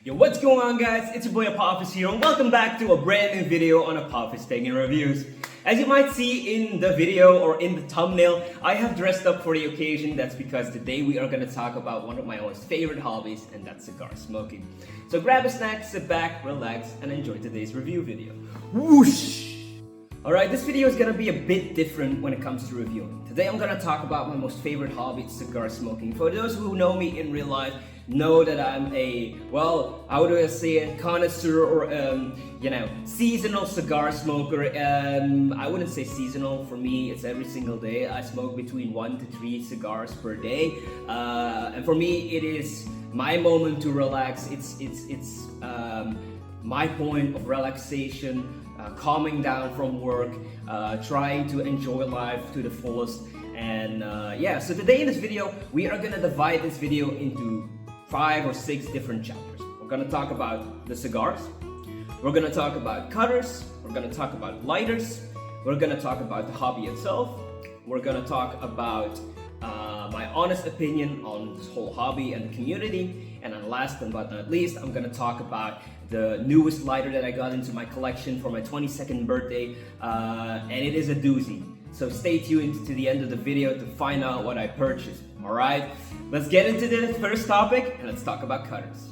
Yo, what's going on, guys? It's your boy Apophis here, and welcome back to a brand new video on Apophis Taking Reviews. As you might see in the video or in the thumbnail, I have dressed up for the occasion. That's because today we are going to talk about one of my most favorite hobbies, and that's cigar smoking. So grab a snack, sit back, relax, and enjoy today's review video. Whoosh! Alright, this video is going to be a bit different when it comes to reviewing. Today I'm going to talk about my most favorite hobby, cigar smoking. For those who know me in real life, know that I'm a, well, how do I say it, connoisseur or, seasonal cigar smoker. I wouldn't say seasonal. For me, it's every single day. I smoke between 1 to 3 cigars per day. And for me, it is my moment to relax. It's my point of relaxation, calming down from work, trying to enjoy life to the fullest. And so today in this video, we are gonna divide this video into 5 or 6 different chapters. We're gonna talk about the cigars, we're gonna talk about cutters, we're gonna talk about lighters, we're gonna talk about the hobby itself, we're gonna talk about my honest opinion on this whole hobby and the community, and then last but not least, I'm gonna talk about the newest lighter that I got into my collection for my 22nd birthday, and it is a doozy. So stay tuned to the end of the video to find out what I purchased. Alright, let's get into the first topic and let's talk about cutters.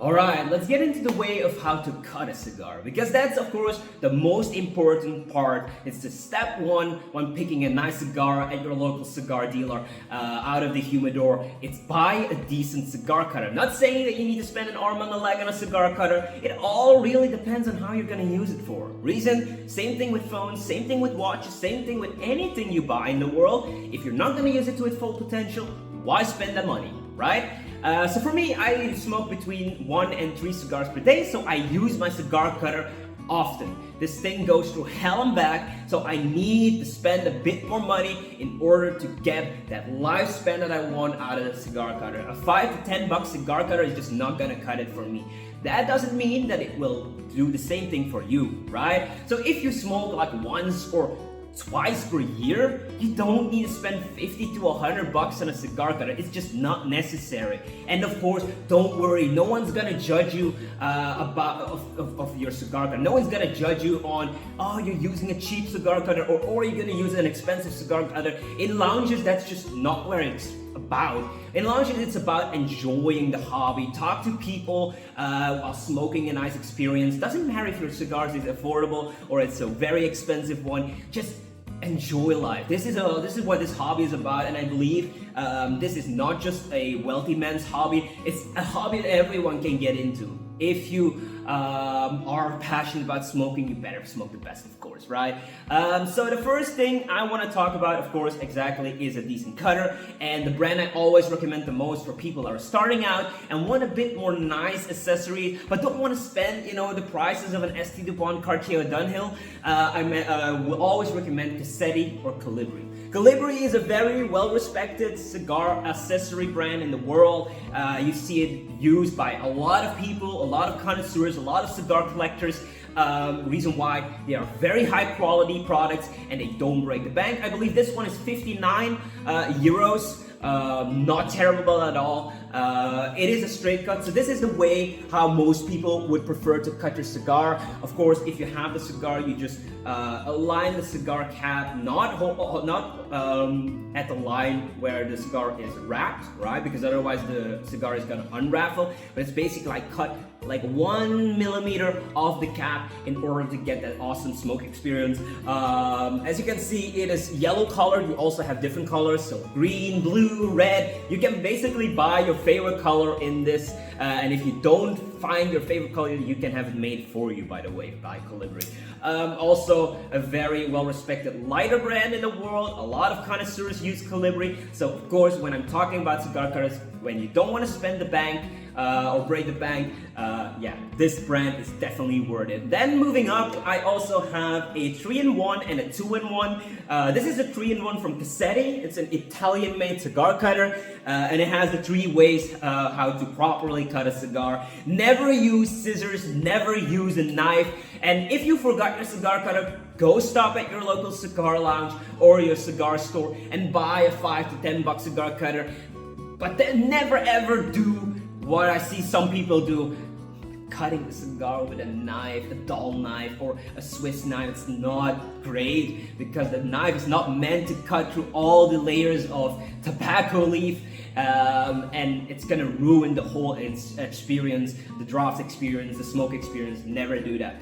Alright, let's get into the way of how to cut a cigar, because that's of course the most important part. It's the step one when picking a nice cigar at your local cigar dealer out of the humidor. It's buy a decent cigar cutter. I'm not saying that you need to spend an arm and a leg on a cigar cutter. It all really depends on how you're going to use it for. Reason, same thing with phones, same thing with watches, same thing with anything you buy in the world. If you're not going to use it to its full potential, why spend the money, right? So for me, I smoke between 1 and 3 cigars per day, so I use my cigar cutter often. This thing goes through hell and back, so I need to spend a bit more money in order to get that lifespan that I want out of the cigar cutter. A $5 to $10 cigar cutter is just not gonna cut it for me. That doesn't mean that it will do the same thing for you, right? So if you smoke like once or twice per year, you don't need to spend $50 to $100 on a cigar cutter. It's just not necessary. And of course, don't worry, no one's gonna judge you of your cigar cutter. No one's gonna judge you on, oh, you're using a cheap cigar cutter, or you're gonna use an expensive cigar cutter. In lounges, that's just not where it's about. In lounges, it's about enjoying the hobby. Talk to people while smoking a nice experience. Doesn't matter if your cigars is affordable or it's a very expensive one. Just enjoy life. This is what this hobby is about, and I believe this is not just a wealthy man's hobby. It's a hobby that everyone can get into. If you are passionate about smoking, you better smoke the best, of course, right? So the first thing I want to talk about, of course, exactly, is a decent cutter. And the brand I always recommend the most for people that are starting out and want a bit more nice accessory, but don't want to spend, the prices of an stdupont, Cartier, or Dunhill. I will always recommend Cassetti or Colibri. Colibri is a very well-respected cigar accessory brand in the world. You see it used by a lot of people, a lot of connoisseurs, a lot of cigar collectors. Reason why they are very high quality products and they don't break the bank. I believe this one is 59 euros. Not terrible at all. It is a straight cut, so this is the way how most people would prefer to cut your cigar. Of course, if you have the cigar, you just align the cigar cap, not at the line where the cigar is wrapped, right? Because otherwise the cigar is gonna unravel. But it's basically like cut like 1 millimeter off the cap in order to get that awesome smoke experience. As you can see, it is yellow colored. You also have different colors, so green, blue, red. You can basically buy your favorite color in this, and if you don't find your favorite color, you can have it made for you, by the way, by Colibri. Also a very well-respected lighter brand in the world. A lot of connoisseurs use Colibri. So of course, when I'm talking about cigar cutters, when you don't want to spend the bank or break the bank, this brand is definitely worth it. Then moving up, I also have a 3-in-1 and a 2-in-1. This is a 3-in-1 from Cassetti. It's an Italian-made cigar cutter, and it has the 3 ways how to properly cut a cigar. Never use scissors, never use a knife, and if you forgot your cigar cutter, go stop at your local cigar lounge or your cigar store and buy a $5 to $10 cigar cutter. But then never ever do what I see some people do, cutting the cigar with a knife, a dull knife or a Swiss knife. It's not great because the knife is not meant to cut through all the layers of tobacco leaf, and it's gonna ruin the whole experience, the draft experience, the smoke experience. Never do that.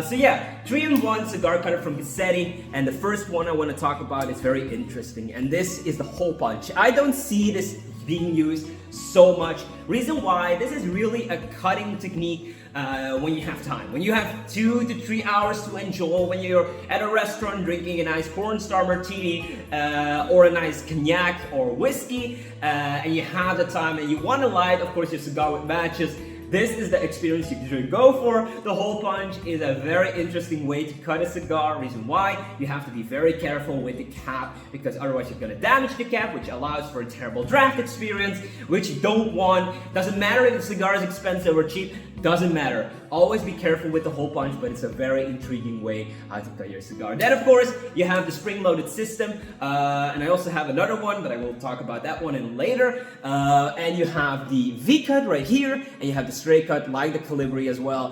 So yeah, 3-in-1 cigar cutter from Cassetti, and the first one I want to talk about is very interesting, and this is the hole punch. I don't see this being used so much. Reason why, this is really a cutting technique when you have time. When you have 2 to 3 hours to enjoy, when you're at a restaurant drinking a nice pornstar martini or a nice cognac or whiskey, and you have the time and you want to light, of course, your cigar with matches. This is the experience you should go for. The hole punch is a very interesting way to cut a cigar. Reason why, you have to be very careful with the cap because otherwise you're gonna damage the cap, which allows for a terrible draft experience, which you don't want. Doesn't matter if the cigar is expensive or cheap, doesn't matter. Always be careful with the hole punch, but it's a very intriguing way how to cut your cigar. Then of course, you have the spring-loaded system, and I also have another one, but I will talk about that one in later. And you have the V-cut right here, and you have the straight cut like the Calibri as well.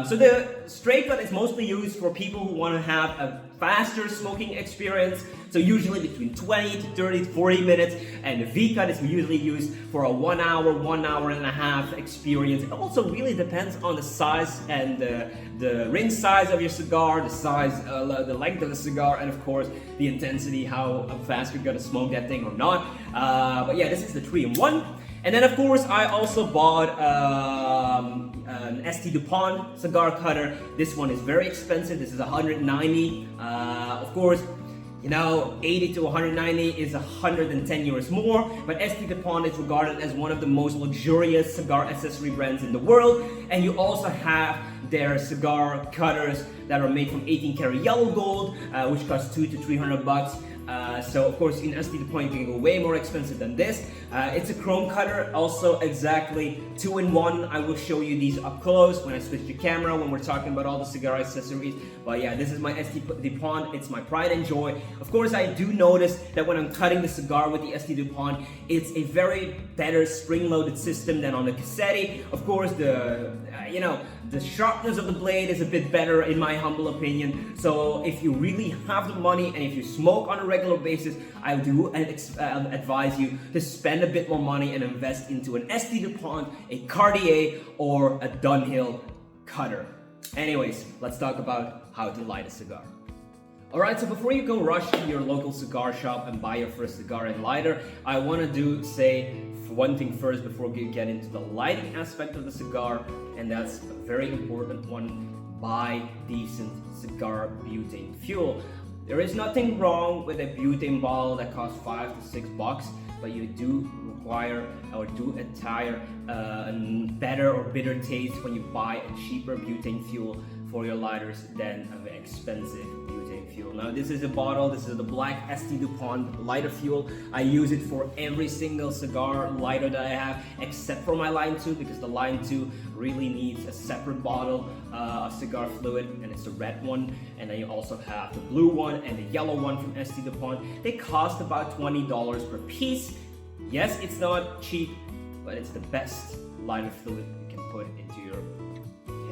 So the straight cut is mostly used for people who want to have a faster smoking experience, so usually between 20 to 30 to 40 minutes, and the V-cut is usually used for a 1 hour, 1 and a half experience. It also really depends on the size and the ring size of your cigar, the size, the length of the cigar, and of course the intensity, how fast you're gonna smoke that thing or not. But yeah, this is the 3-in-1. And then of course I also bought an Dupont cigar cutter. This one is very expensive. This is 190. Of course, you know, 80 to 190 is 110 euros more, but Dupont is regarded as one of the most luxurious cigar accessory brands in the world. And you also have their cigar cutters that are made from 18 karat yellow gold, which cost 200 to 300 bucks. So of course in Dupont you can go way more expensive than this. It's a chrome cutter, also exactly 2-in-1. I will show you these up close when I switch the camera, when we're talking about all the cigar accessories. But yeah, this is my Dupont. It's my pride and joy. Of course, I do notice that when I'm cutting the cigar with the Dupont, it's a very better spring-loaded system than on the Cassetti. Of course, the the sharpness of the blade is a bit better in my humble opinion. So if you really have the money and if you smoke on a regular basis, I do advise you to spend a bit more money and invest into an Dupont, a Cartier, or a Dunhill cutter. Anyways, let's talk about how to light a cigar. Alright, so before you go rush to your local cigar shop and buy your first cigar and lighter, I want to say one thing first before we get into the lighting aspect of the cigar, and that's a very important one: buy decent cigar butane fuel. There is nothing wrong with a butane bottle that costs $5 to $6, but you do require or do attire a better or bitter taste when you buy a cheaper butane fuel for your lighters than an expensive butane fuel. Now this is a bottle, this is the black Dupont lighter fuel. I use it for every single cigar lighter that I have, except for my Ligne 2, because the Ligne 2 really needs a separate bottle of cigar fluid, and it's the red one. And then you also have the blue one and the yellow one from Dupont. They cost about $20 per piece. Yes, it's not cheap, but it's the best lighter fluid you can put into your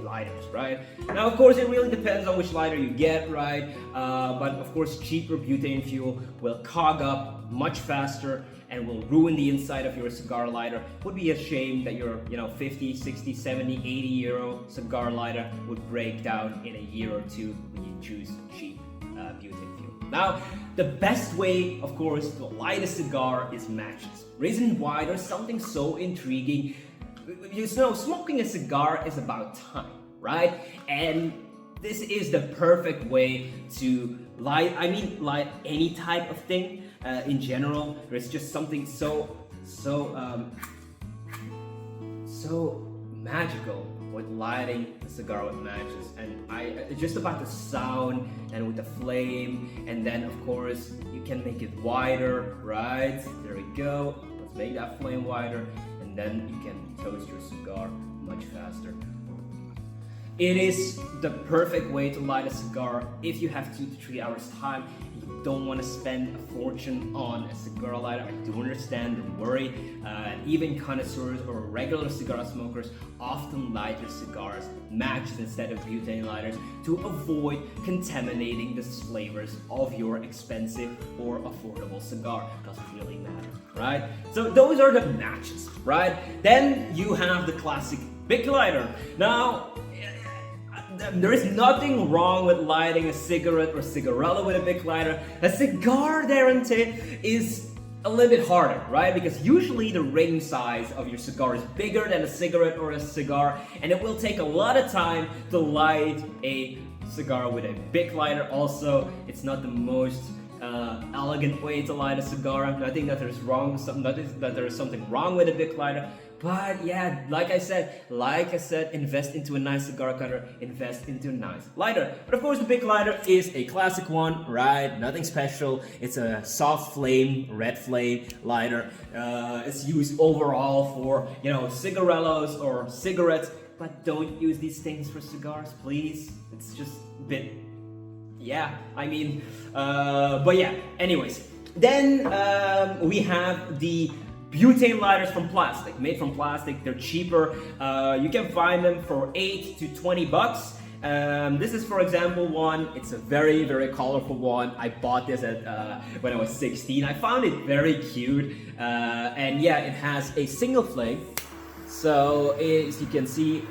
lighters, right? Now, of course, it really depends on which lighter you get, right? But of course, cheaper butane fuel will clog up much faster and will ruin the inside of your cigar lighter. Would be a shame that your 50, 60, 70, 80 euro cigar lighter would break down in a year or two when you choose cheap butane fuel. Now, the best way, of course, to light a cigar is matches. Reason why, there's something so intriguing. You know, smoking a cigar is about time, right? And this is the perfect way to light any type of thing in general. There's just something so magical with lighting a cigar with matches, and just about the sound and with the flame, and then of course you can make it wider, right? There we go. Let's make that flame wider, and then you can toast your cigar much faster. It is the perfect way to light a cigar if you have 2 to 3 hours time. You don't want to spend a fortune on a cigar lighter. I do understand, don't worry. Even connoisseurs or regular cigar smokers often light their cigars matches instead of butane lighters to avoid contaminating the flavors of your expensive or affordable cigar. Doesn't really matter, right? So those are the matches, right? Then you have the classic big lighter. Now, there is nothing wrong with lighting a cigarette or cigarella with a big lighter. A cigar, Darante, is a little bit harder, right? Because usually the ring size of your cigar is bigger than a cigarette or a cigar, and it will take a lot of time to light a cigar with a big lighter. Also, it's not the most elegant way to light a cigar. I think that there's that there is something wrong with a big lighter. But yeah, like I said, invest into a nice cigar cutter, invest into a nice lighter. But of course, the big lighter is a classic one, right? Nothing special. It's a soft flame, red flame lighter. It's used overall for, cigarellos or cigarettes. But don't use these things for cigars, please. It's just a bit, but yeah, anyways. Then we have the butane lighters from plastic, made from plastic. They're cheaper. You can find them for 8 to 20 bucks. This is, for example, one. It's a very, very colorful one. I bought this at when I was 16. I found it very cute, and yeah, it has a single flame. So as you can see,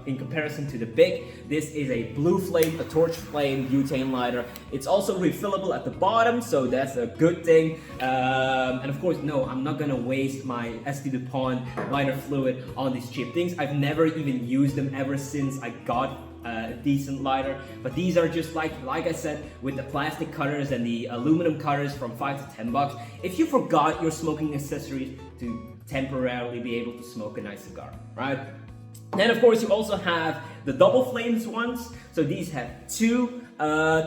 in comparison to the big, this is a blue flame, a torch flame butane lighter. It's also refillable at the bottom, so that's a good thing. And of course, no, I'm not gonna waste my stdupont lighter fluid on these cheap things. I've never even used them ever since I got a decent lighter. But these are just like I said, with the plastic cutters and the aluminum cutters from 5 to 10 bucks. If you forgot your smoking accessories to temporarily be able to smoke a nice cigar, right? Then of course you also have the double flames ones. So these have 2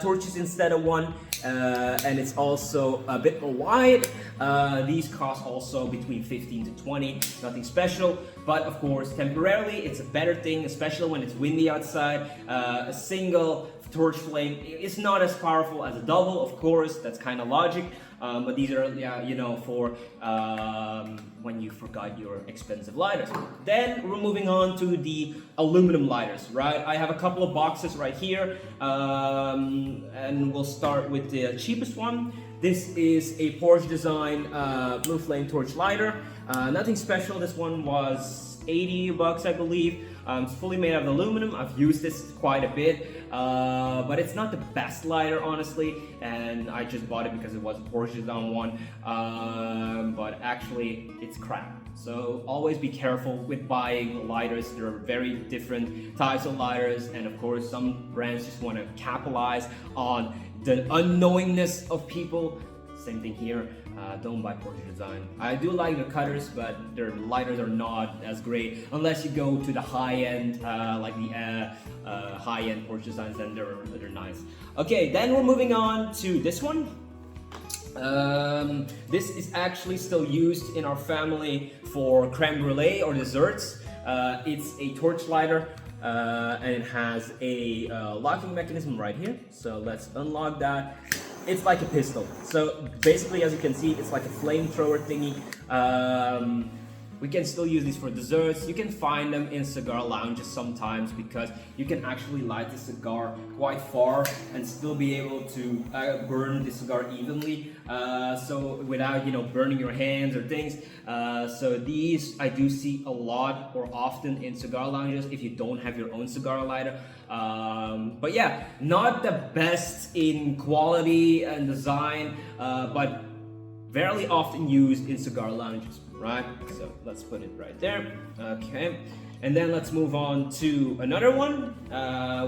torches instead of 1, and it's also a bit more wide. These cost also between 15 to 20, nothing special, but of course temporarily it's a better thing, especially when it's windy outside. A single torch flame is not as powerful as a double, of course, that's kind of logic. But these are, for when you forgot your expensive lighters. Then we're moving on to the aluminum lighters, right? I have a couple of boxes right here, and we'll start with the cheapest one. This is a Porsche design blue flame torch lighter. Nothing special. This one was 80 bucks, I believe. It's fully made out of aluminum. I've used this quite a bit, but it's not the best lighter, honestly, and I just bought it because it was a Porsche design one, but actually it's crap. So always be careful with buying lighters. There are very different types of lighters, and of course some brands just want to capitalize on the unknowingness of people. Same thing here. Don't buy Porsche design. I do like the cutters, but their lighters are not as great unless you go to the high-end, high-end Porsche designs, then they're nice. Okay, then we're moving on to this one. This is actually still used in our family for creme brulee or desserts. It's a torch lighter. And it has a locking mechanism right here. So let's unlock that. It's like a pistol. So basically, as you can see, it's like a flamethrower thingy. We can still use these for desserts. You can find them in cigar lounges sometimes because you can actually light the cigar quite far and still be able to burn the cigar evenly. So without burning your hands or things. So these I do see a lot or often in cigar lounges if you don't have your own cigar lighter. But yeah, not the best in quality and design, but very often used in cigar lounges, right? So let's put it right there. Okay, and then let's move on to another one,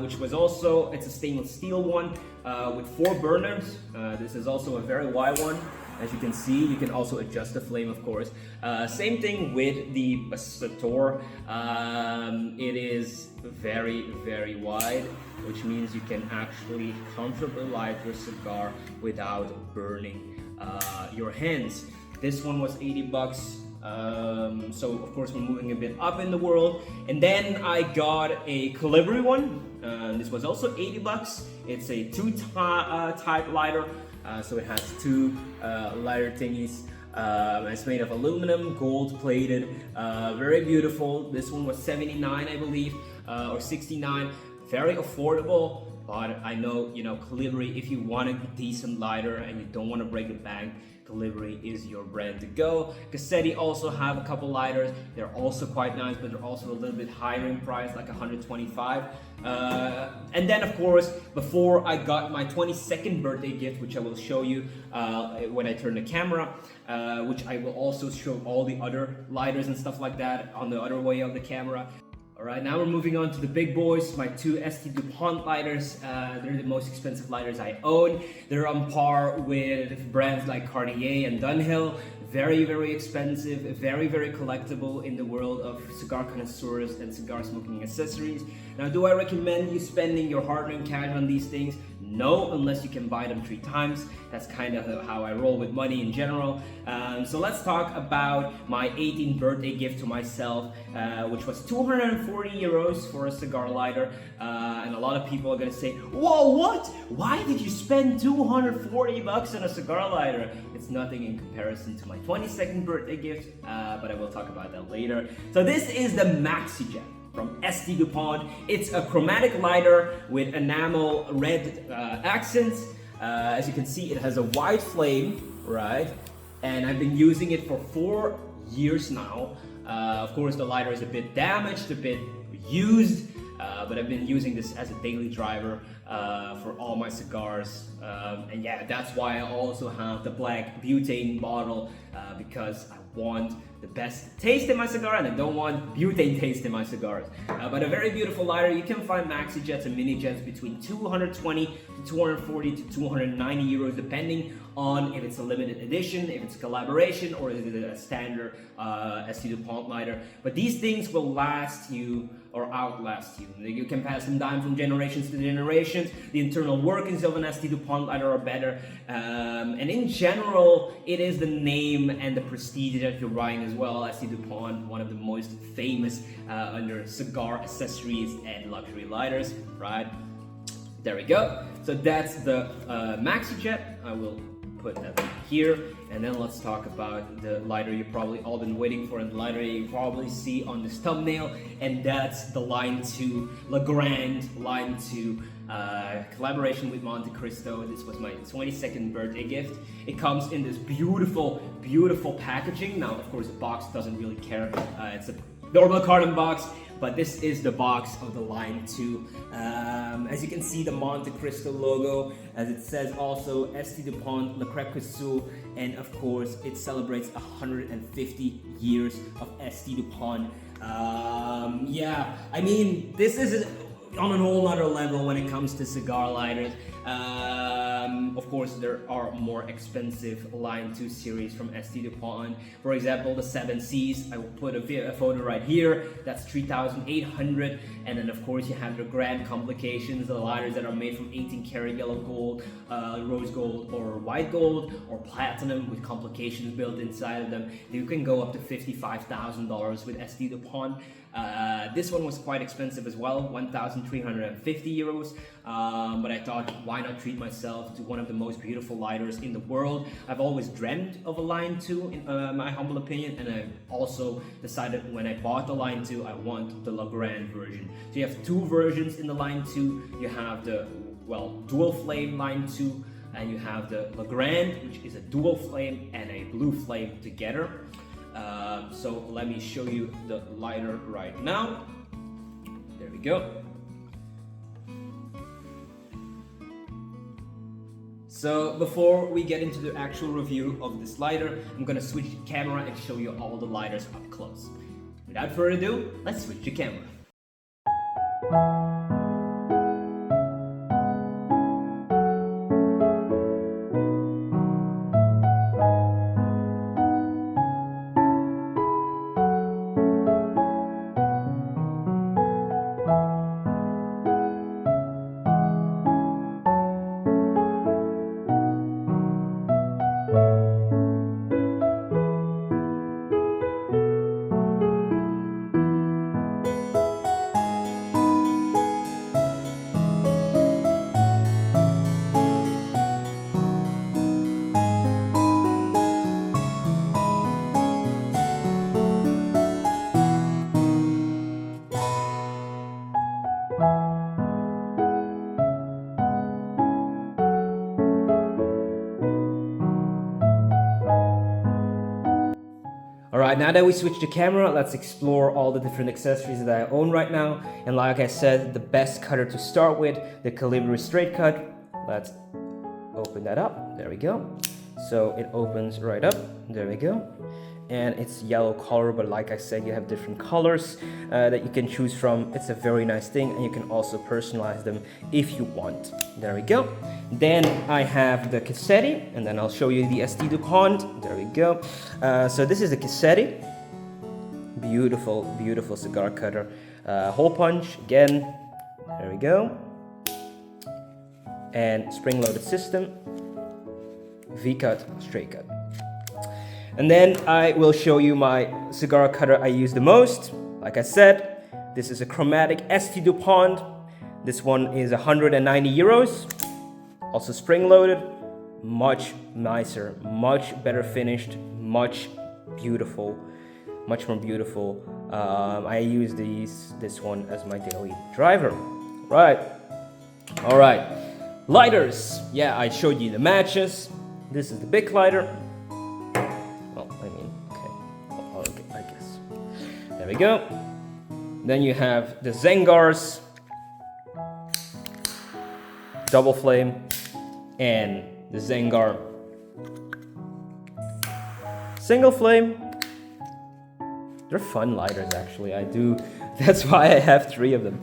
which was also, it's a stainless steel one with 4 burners. This is also a very wide one. As you can see, you can also adjust the flame, of course. Same thing with the Sator. It is very, very wide, which means you can actually comfortably light your cigar without burning your hands. This one was 80 bucks. So of course we're moving a bit up in the world. And then I got a Calibri one. This was also 80 bucks. It's a type lighter. So it has two lighter thingies. It's made of aluminum, gold plated, very beautiful. This one was 79, I believe, or 69. Very affordable. But I know, you know, Calibri, if you want a decent lighter and you don't want to break the bank, Calibri is your brand to go. Cassetti also have a couple lighters. They're also quite nice, but they're also a little bit higher in price, like 125. And then, of course, before I got my 22nd birthday gift, which I will show you when I turn the camera, which I will also show all the other lighters and stuff like that on the other way of the camera. Alright, now we're moving on to the big boys, my two Dupont lighters. They're the most expensive lighters I own. They're on par with brands like Cartier and Dunhill. Very, very expensive, very, very collectible in the world of cigar connoisseurs and cigar smoking accessories. Now, do I recommend you spending your hard-earned cash on these things? No, unless you can buy them 3 times. That's kind of how I roll with money in general. So let's talk about my 18th birthday gift to myself, which was 240 euros for a cigar lighter. And a lot of people are gonna say, whoa, what? Why did you spend 240 bucks on a cigar lighter? It's nothing in comparison to my 22nd birthday gift, but I will talk about that later. So this is the MaxiJet from Dupont. It's a chromatic lighter with enamel red accents. As you can see, it has a white flame, right? And I've been using it for 4 years now. Of course, the lighter is a bit damaged, a bit used, but I've been using this as a daily driver for all my cigars. And yeah, that's why I also have the black butane bottle, because I want the best taste in my cigar and I don't want butane taste in my cigars. But a very beautiful lighter. You can find MaxiJets and mini jets between 220 to 240 to 290 euros, depending on if it's a limited edition, if it's a collaboration, or is it a standard Dupont lighter. But these things will last you or outlast you. You can pass them down from generations to generations. The internal workings of an Dupont lighter are better. And in general, it is the name and the prestige that you're buying as well. Dupont, one of the most famous under cigar accessories and luxury lighters, right? There we go. So that's the MaxiJet. I will put that here, and then let's talk about the lighter you've probably all been waiting for, and the lighter you probably see on this thumbnail, and that's the Ligne 2 Legrand Ligne 2 collaboration with Montecristo. This was my 22nd birthday gift. It comes in this beautiful, beautiful packaging. Now, of course, the box doesn't really care. It's a normal carton box, but this is the box of the Ligne 2. As you can see, the Montecristo logo, as it says also Dupont Le Crequesou, and of course it celebrates 150 years of Dupont. Yeah, I mean, this is on a whole nother level when it comes to cigar lighters. Of course, there are more expensive Ligne 2 series from Dupont. For example, the 7Cs. I will put a photo right here. That's 3,800. And then, of course, you have the grand complications, the lighters that are made from 18 karat yellow gold, rose gold, or white gold, or platinum with complications built inside of them. You can go up to $55,000 with Dupont. This one was quite expensive as well, 1,350 euros. But I thought, why not treat myself to one of the most beautiful lighters in the world? I've always dreamt of a Ligne 2, in my humble opinion, and I also decided when I bought the Ligne 2, I want the Legrand version. So you have 2 versions in the Ligne 2. You have the, well, dual flame Ligne 2, and you have the Legrand, which is a dual flame and a blue flame together. So let me show you the lighter right now. There we go. So before we get into the actual review of this lighter, I'm gonna switch the camera and show you all the lighters up close. Without further ado, let's switch the camera. Alright, now that we switched the camera, let's explore all the different accessories that I own right now. And like I said, the best cutter to start with, the Calibri straight cut. Let's open that up. There we go. So it opens right up. There we go. And it's yellow color, but like I said, you have different colors that you can choose from. It's a very nice thing, and you can also personalize them if you want. There we go. Then I have the Cassetti, and then I'll show you the stdupont. There we go. So this is the Cassetti. Beautiful, beautiful cigar cutter. Hole punch, again. There we go. And spring-loaded system. V-cut, straight cut. And then I will show you my cigar cutter I use the most. Like I said, this is a chromatic stdupont. This one is 190 euros. Also spring-loaded, much nicer, much better finished, much beautiful, much more beautiful. I use this one as my daily driver. Right. All right. Lighters. Yeah, I showed you the matches. This is the big lighter. Okay, I guess. There we go. Then you have the Cigars, double flame, and the Cigar single flame. They're fun lighters, actually. That's why I have 3 of them.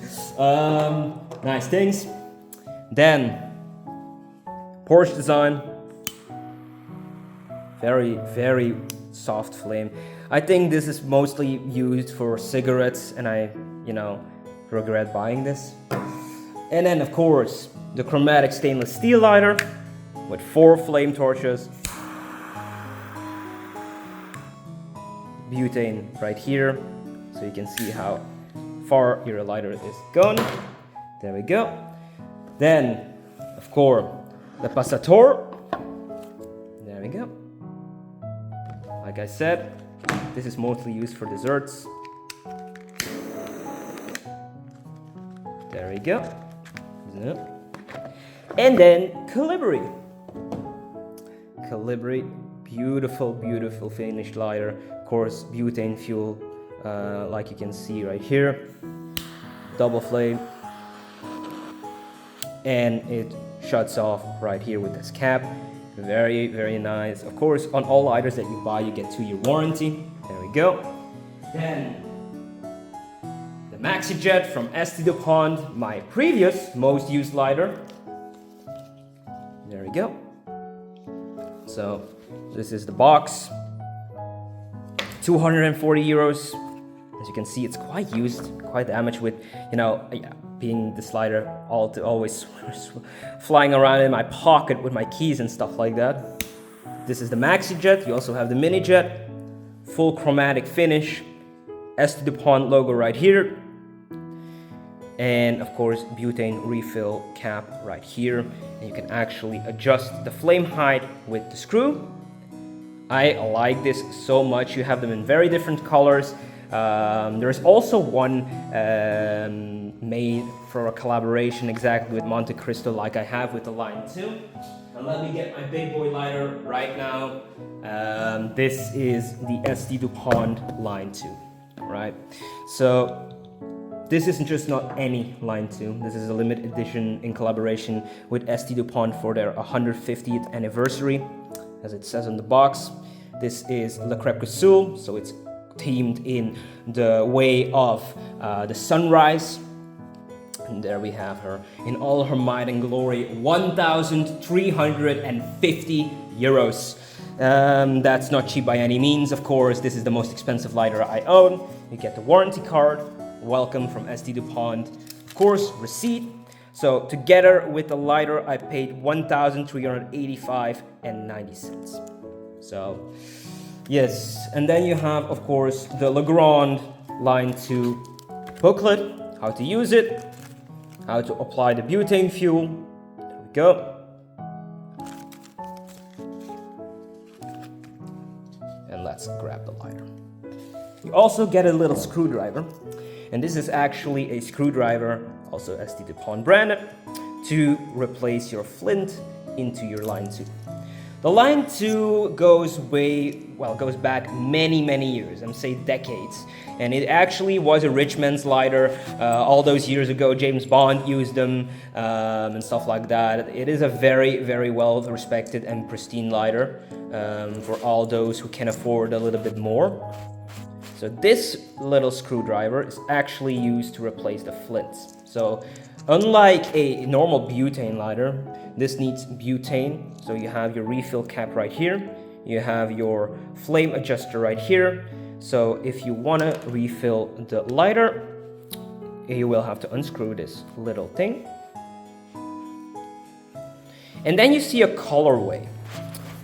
Nice things. Then Porsche design. Very, very soft flame. I think this is mostly used for cigarettes, and I, regret buying this. And then, of course, the chromatic stainless steel lighter with 4 flame torches. Butane right here, so you can see how far your lighter is gone. There we go. Then, of course, the Passator. There we go. Like I said, this is mostly used for desserts. There we go. And then Calibri. Calibri, beautiful, beautiful finished lighter. Of course, butane fuel, like you can see right here. Double flame. And it shuts off right here with this cap. Very, very nice. Of course, on all lighters that you buy, you get 2-year warranty. There we go. Then the MaxiJet from stdupont, my previous most used lighter. There we go. So this is the box. 240 euros. As you can see, it's quite used, quite damaged with, being this lighter always flying around in my pocket with my keys and stuff like that. This is the MaxiJet. You also have the MiniJet. Full chromatic finish. stdupont logo right here. And of course, butane refill cap right here. And you can actually adjust the flame height with the screw. I like this so much. You have them in very different colors. There's also one made for a collaboration exactly with Montecristo, like I have with the Ligne 2. And let me get my big boy lighter right now. This is the stdupont Ligne 2, right? So this isn't just not any Ligne 2. This is a limited edition in collaboration with stdupont for their 150th anniversary, as it says on the box. This is Le Crépuscule, so it's themed in the way of the sunrise. And there we have her in all her might and glory. 1,350 euros. That's not cheap by any means, of course. This is the most expensive lighter I own. You get the warranty card, welcome from stdupont, of course, receipt. So together with the lighter, I paid 1,385.90 cents. So yes, and then you have, of course, the Legrand Ligne 2 booklet, how to use it, how to apply the butane fuel. There we go. And let's grab the lighter. You also get a little screwdriver, and this is actually a screwdriver, also stdupont branded, to replace your flint into your Ligne 2. The Line 2 goes back many years, I'm say decades. And it actually was a rich man's lighter. All those years ago, James Bond used them and stuff like that. It is a very well respected and pristine lighter for all those who can afford a little bit more. So this little screwdriver is actually used to replace the flints. So unlike a normal butane lighter, this needs butane. So you have your refill cap right here. You have your flame adjuster right here. So if you want to refill the lighter, you will have to unscrew this little thing. And then you see a colorway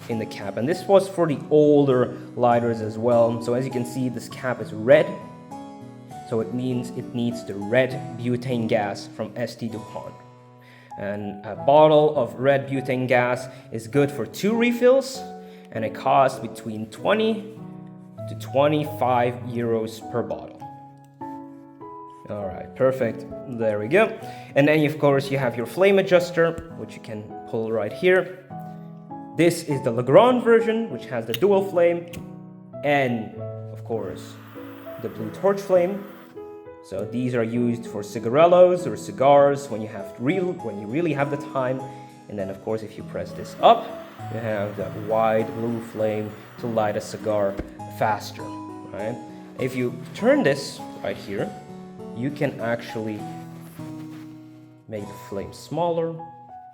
in the cap, and this was for the older lighters as well. So as you can see, this cap is red. So it means it needs the red butane gas from stDupont. And a bottle of red butane gas is good for 2 refills, and it costs between 20 to 25 euros per bottle. All right, perfect. There we go. And then of course you have your flame adjuster, which you can pull right here. This is the Legrand version, which has the dual flame, and of course the blue torch flame. So these are used for cigarellos or cigars when you really have the time. And then of course if you press this up, you have that wide blue flame to light a cigar faster, right? If you turn this right here, you can actually make the flame smaller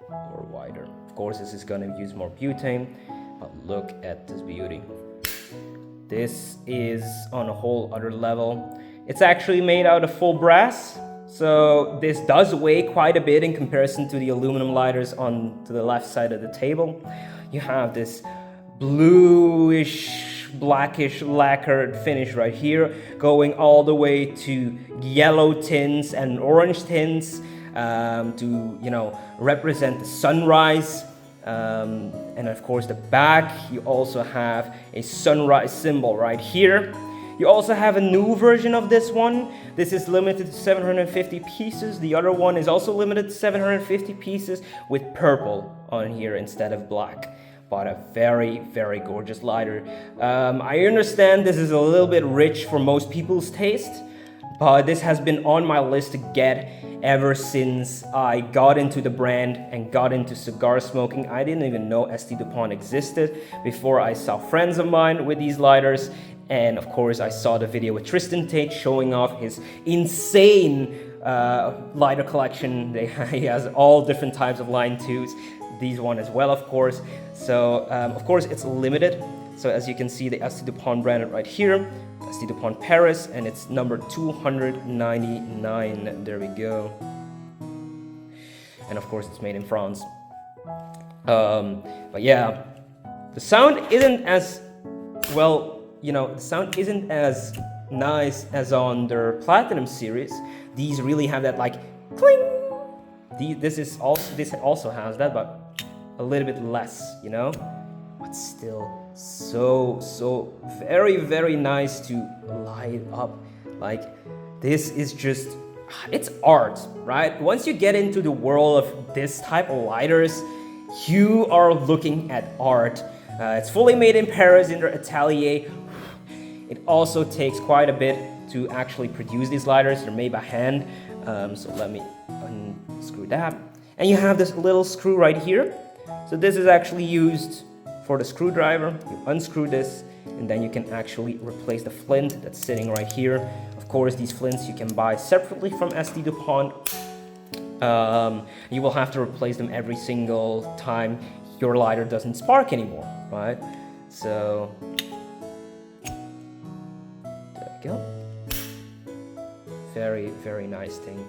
or wider. Of course, this is going to use more butane, but look at this beauty. This is on a whole other level. It's actually made out of full brass, so this does weigh quite a bit in comparison to the aluminum lighters on to the left side of the table. You have this bluish, blackish lacquered finish right here, going all the way to yellow tints and orange tints to, you know, represent the sunrise. And of course the back, you also have a sunrise symbol right here. You also have a new version of this one. This is limited to 750 pieces. The other one is also limited to 750 pieces with purple on here instead of black. But a very gorgeous lighter. I understand this is a little bit rich for most people's taste, but this has been on my list to get ever since I got into the brand and got into cigar smoking. I didn't even know stDupont existed before I saw friends of mine with these lighters. And of course I saw the video with Tristan Tate showing off his insane lighter collection. He has all different types of Line 2s. These one as well, of course. So of course it's limited. So as you can see, the stDupont branded right here, stDupont Paris, and it's number 299. There we go. And of course it's made in France. But yeah, the sound isn't as well. You know, the sound isn't as nice as on their Platinum series. These really have that like cling. This also has that, but a little bit less, you know. But still, so very nice to light up. Like this is just, it's art, right? Once you get into the world of this type of lighters, you are looking at art. It's fully made in Paris in their atelier. It also takes quite a bit to actually produce these lighters. They're made by hand. So let me unscrew that. And you have this little screw right here. So this is actually used for the screwdriver. You unscrew this, and then you can actually replace the flint that's sitting right here. Of course, these flints you can buy separately from stDupont. You will have to replace them every single time your lighter doesn't spark anymore, right? So go. Very nice thing.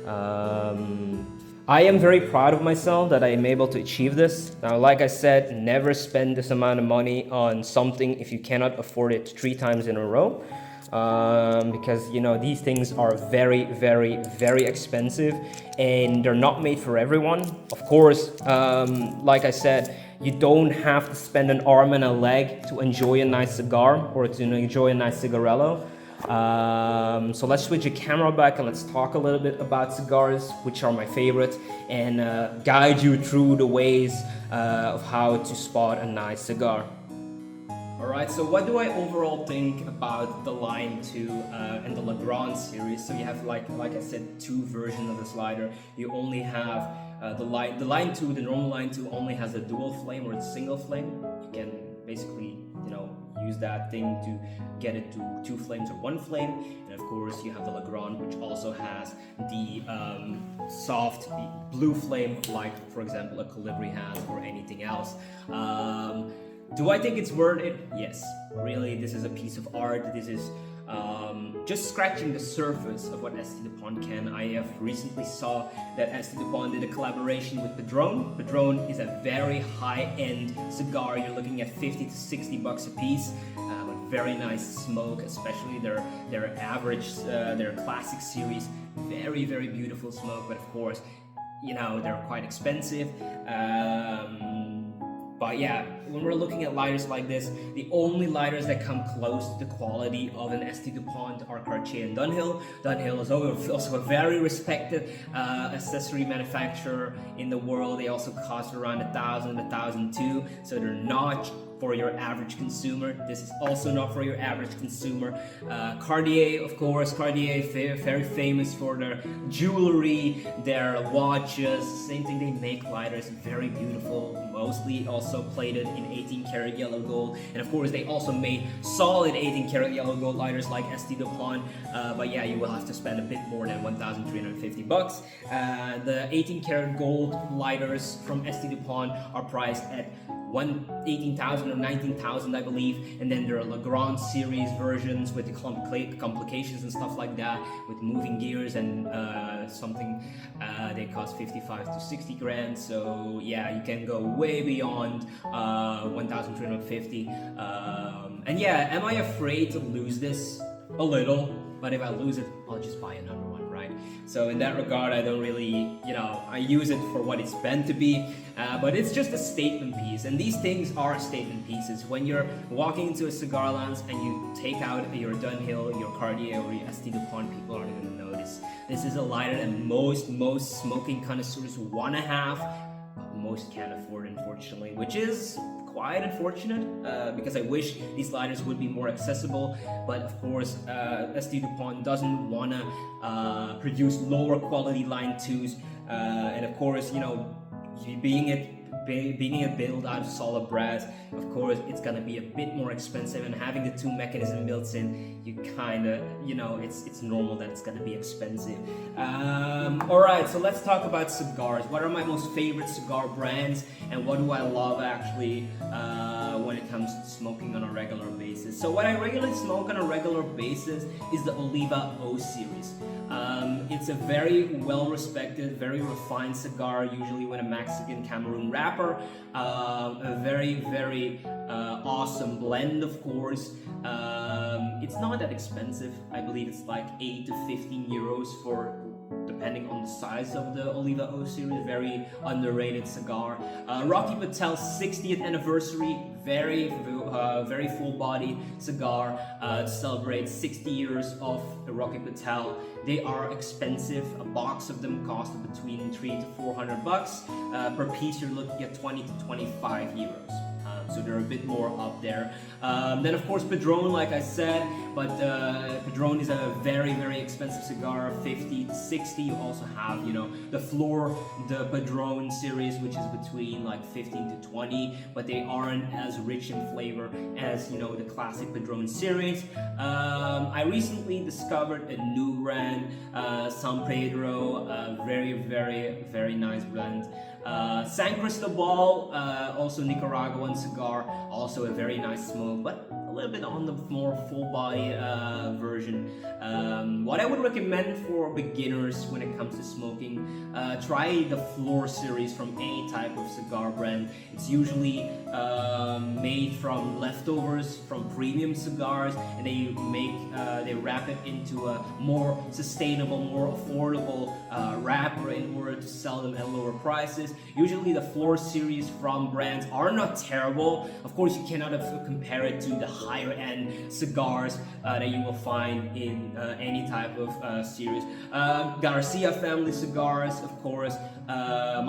I am very proud of myself that I am able to achieve this. Now, like I said, never spend this amount of money on something if you cannot afford it 3 times in a row. Because, you know, these things are very expensive and they're not made for everyone. Of course, like I said, you don't have to spend an arm and a leg to enjoy a nice cigar or to enjoy a nice cigarello. So let's switch the camera back and let's talk a little bit about cigars, which are my favorite, and guide you through the ways of how to spot a nice cigar. Alright, so what do I overall think about the Ligne 2 and the Legrand series? So you have, like I said, two versions of this lighter. You only have the Ligne 2, the normal Ligne 2 only has a dual flame or a single flame. You can basically, use that thing to get it to two flames or one flame. And of course you have the Legrand, which also has the soft blue flame, like for example a Colibri has or anything else. Do I think it's worth it? Yes. Really, this is a piece of art. This is just scratching the surface of what stDupont can. I have recently saw that stDupont did a collaboration with Padron. Padron is a very high-end cigar. You're looking at 50 to 60 bucks a piece. With very nice smoke, especially their average, their classic series. Very, very beautiful smoke, but of course, they're quite expensive. But yeah, when we're looking at lighters like this, the only lighters that come close to the quality of an stDupont are Cartier and Dunhill. Dunhill is also a very respected accessory manufacturer in the world. They also cost around $1,000, $1,002, so they're not for your average consumer. This is also not for your average consumer. Cartier, of course, Cartier very famous for their jewelry, their watches. Same thing, they make lighters, very beautiful, mostly also plated in 18 karat yellow gold. And of course, they also made solid 18 karat yellow gold lighters like stDupont. But yeah, you will have to spend a bit more than 1,350 bucks. The 18 karat gold lighters from stDupont are priced at 18,000 or 19,000, I believe, and then there are Legrand series versions with the complications and stuff like that, with moving gears and something. They cost 55 to 60 grand. So yeah, you can go way beyond 1,350. And yeah, am I afraid to lose this? A little, but if I lose it, I'll just buy another one, right? So in that regard, I don't really, I use it for what it's meant to be, but it's just a statement piece, and these things are statement pieces. When you're walking into a cigar lounge and you take out your Dunhill, your Cartier, or your stDupont, people aren't going to notice. This is a lighter that most smoking connoisseurs want to have, but most can't afford, unfortunately, which is quite unfortunate, because I wish these lighters would be more accessible, but of course stDupont doesn't want to produce lower quality Ligne 2s, and of course, being a build out of solid brass, of course it's gonna be a bit more expensive, and having the two mechanism built in, you kinda, it's normal that it's gonna be expensive. Alright, so let's talk about cigars. What are my most favorite cigar brands, and what do I love actually when it comes to smoking on a regular basis? So what I regularly smoke on a regular basis is the Oliva O series. It's a very well-respected, very refined cigar, usually with a Mexican Cameroon wrapper. A very awesome blend, of course. It's not that expensive. I believe it's like 8 to 15 euros for, depending on the size of the Oliva O series. Very underrated cigar. Rocky Patel's 60th anniversary, very full-bodied cigar to celebrate 60 years of the Rocky Patel. They are expensive. A box of them costs between 300 to 400 bucks. Per piece, you're looking at 20 to 25 euros. So they're a bit more up there. Then of course Padron, like I said, but Padron is a very expensive cigar, 50 to 60. You also have, the Padron series, which is between like 15 to 20, but they aren't as rich in flavor as, the classic Padron series. I recently discovered a new brand, San Pedro, very nice brand. San Cristobal, also Nicaraguan cigar, also a very nice smoke, but a little bit on the more full body version. What I would recommend for beginners when it comes to smoking, try the Floor series from any type of cigar brand. It's usually made from leftovers from premium cigars, and they wrap it into a more sustainable, more affordable wrapper in order to sell them at lower prices. Usually the Floor series from brands are not terrible. Of course, you cannot compare it to the higher end cigars that you will find in any type of series. Garcia family cigars, of course,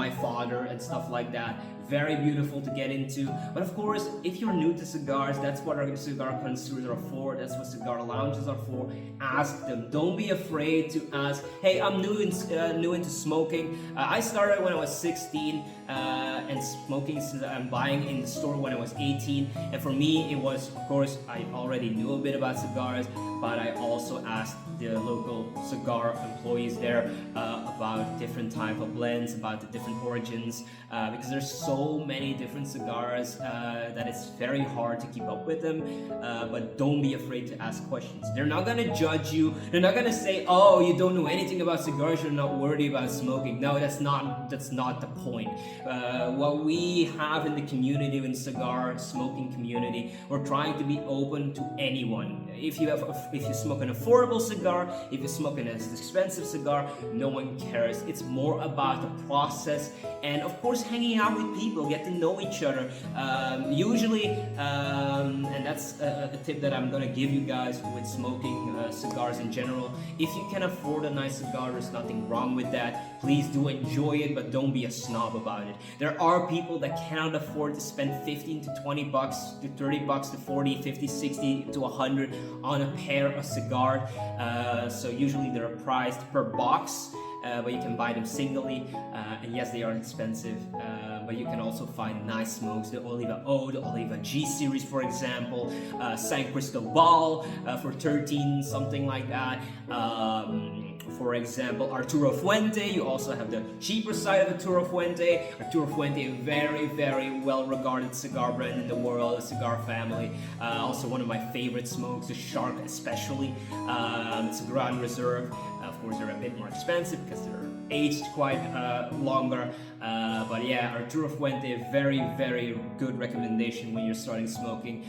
my father and stuff like that. Very beautiful to get into. But of course, if you're new to cigars, that's what our cigar connoisseurs are for. That's what cigar lounges are for. Ask them. Don't be afraid to ask. Hey, I'm new into smoking. I started when I was 16 and smoking since I'm buying in the store when I was 18. And for me, it was, of course, I already knew a bit about cigars, but I also asked the local cigar employees there about different type of blends, about the different origins, because there's so many different cigars that it's very hard to keep up with them. But don't be afraid to ask questions. They're not gonna judge you. They're not gonna say, "Oh, you don't know anything about cigars. You're not worthy about smoking." No, that's not the point. What we have in the community, in cigar smoking community, we're trying to be open to anyone. If you smoke an affordable cigar, if you smoke an expensive cigar, no one cares. It's more about the process and of course hanging out with people, get to know each other. Usually, and that's a tip that I'm gonna give you guys with smoking cigars in general. If you can afford a nice cigar, there's nothing wrong with that. Please do enjoy it, but don't be a snob about it. There are people that cannot afford to spend 15 to 20 bucks to 30 bucks to 40, 50, 60 to 100 on a pair of cigar. So usually they're priced per box, but you can buy them singly. And yes, they are expensive, but you can also find nice smokes. The Oliva O, the Oliva G series, for example, San Cristobal for 13, something like that. For example, Arturo Fuente. You also have the cheaper side of Arturo Fuente. Arturo Fuente, a very, very well-regarded cigar brand in the world, a cigar family. Also one of my favorite smokes, the Shark especially. It's a Grand Reserve. Of course, they're a bit more expensive because they're aged quite longer. But yeah, Arturo Fuente, a very, very good recommendation when you're starting smoking.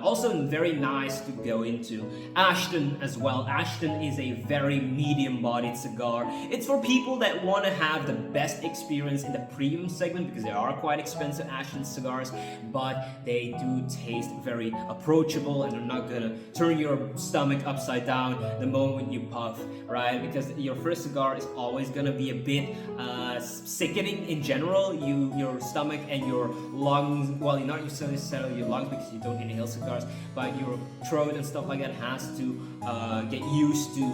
Also very nice to go into. Ashton as well. Ashton is a very medium-bodied cigar. It's for people that want to have the best experience in the premium segment because they are quite expensive, Ashton cigars, but they do taste very approachable and they're not gonna turn your stomach upside down the moment you puff, right? Because your first cigar is always gonna be a bit sickening in general. Your stomach and your lungs, well, you're not necessarily your lungs because you don't inhale cigars, but your throat and stuff like that has to get used to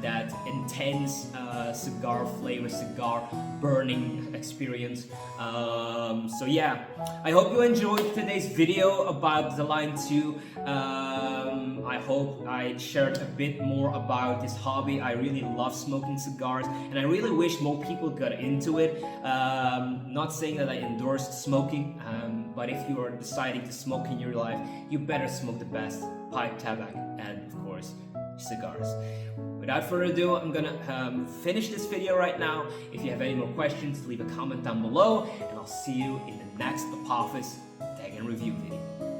that intense cigar flavor, cigar burning experience. So yeah, I hope you enjoyed today's video about the Line 2. I hope I shared a bit more about this hobby. I really love smoking cigars and I really wish more people got into it. Not saying that I endorse smoking, but if you are deciding to smoke in your life, you better smoke the best: pipe, tobacco, and of course, cigars. Without further ado, I'm gonna finish this video right now. If you have any more questions, leave a comment down below, and I'll see you in the next Apophis Tag and Review video.